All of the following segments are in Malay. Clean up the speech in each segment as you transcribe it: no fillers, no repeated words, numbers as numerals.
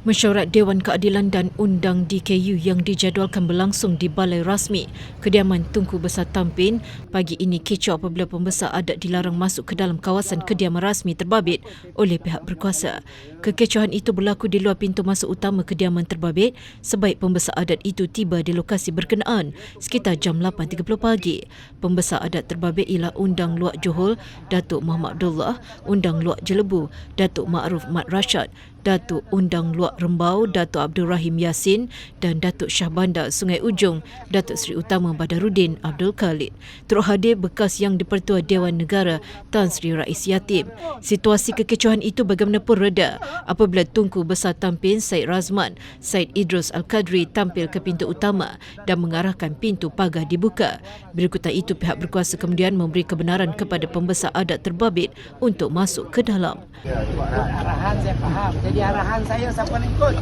Mesyuarat Dewan Keadilan dan Undang DKU yang dijadualkan berlangsung di Balai Rasmi Kediaman Tunku Besar Tampin pagi ini kecoh apabila pembesar adat dilarang masuk ke dalam kawasan kediaman rasmi terbabit oleh pihak berkuasa. Kekecohan itu berlaku di luar pintu masuk utama kediaman terbabit sebaik pembesar adat itu tiba di lokasi berkenaan sekitar jam 8.30 pagi. Pembesar adat terbabit ialah Undang Luak Johor Datuk Muhammad Abdullah, Undang Luak Jelebu Datuk Ma'ruf Mat Rashad, Datuk Undang Luak Rembau Datuk Abdul Rahim Yassin dan Datuk Syah Bandar Sungai Ujong Datuk Seri Utama Badaruddin Abdul Khalid. Turut hadir bekas Yang di-Pertua Dewan Negara Tan Sri Rais Yatim. Situasi kekecohan itu bagaimanapun reda apabila Tunku Besar Tampin Syed Razman Syed Idrus Al-Qadri tampil ke pintu utama dan mengarahkan pintu pagar dibuka. Berikutan itu pihak berkuasa kemudian memberi kebenaran kepada pembesar adat terbabit untuk masuk ke dalam. Arahan saya faham. Jadi arahan saya siapa nak ikut?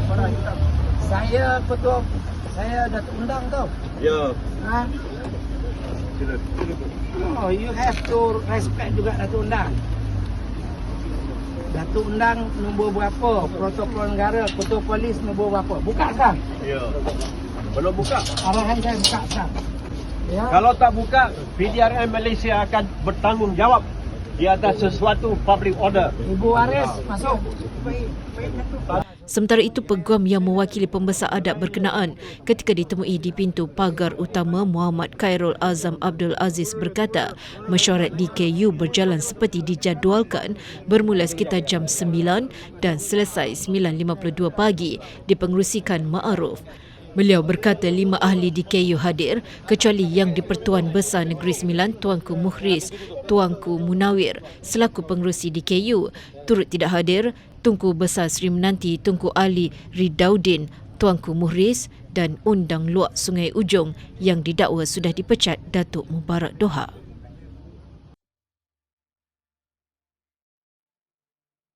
Saya ketua, saya Datuk Undang tau. Ya. Ha? Oh, you have to respect juga Datuk Undang. Datuk Undang nombor berapa? Protokol negara, ketua polis nombor berapa? Buka sekarang. Ya. Belum buka. Arahan saya buka sekarang. Ya. Kalau tak buka, PDRM Malaysia akan bertanggungjawab di atas sesuatu public order. Ibu Waris masuk. Sementara itu, peguam yang mewakili pembesar adat berkenaan ketika ditemui di pintu pagar utama Muhammad Khairul Azam Abdul Aziz berkata, mesyuarat DKU berjalan seperti dijadualkan bermula sekitar jam 9 dan selesai 9.52 pagi dipengerusikan Ma'ruf. Beliau berkata 5 ahli DKU hadir kecuali Yang di-Pertuan Besar Negeri Sembilan Tuanku Mukhris Tuanku Munawir selaku pengerusi DKU. Turut tidak hadir Tunku Besar Seri Menanti Tunku Ali Ridaudin Tuanku Mukhris dan Undang Luak Sungai Ujong yang didakwa sudah dipecat Datuk Mubarak Doha.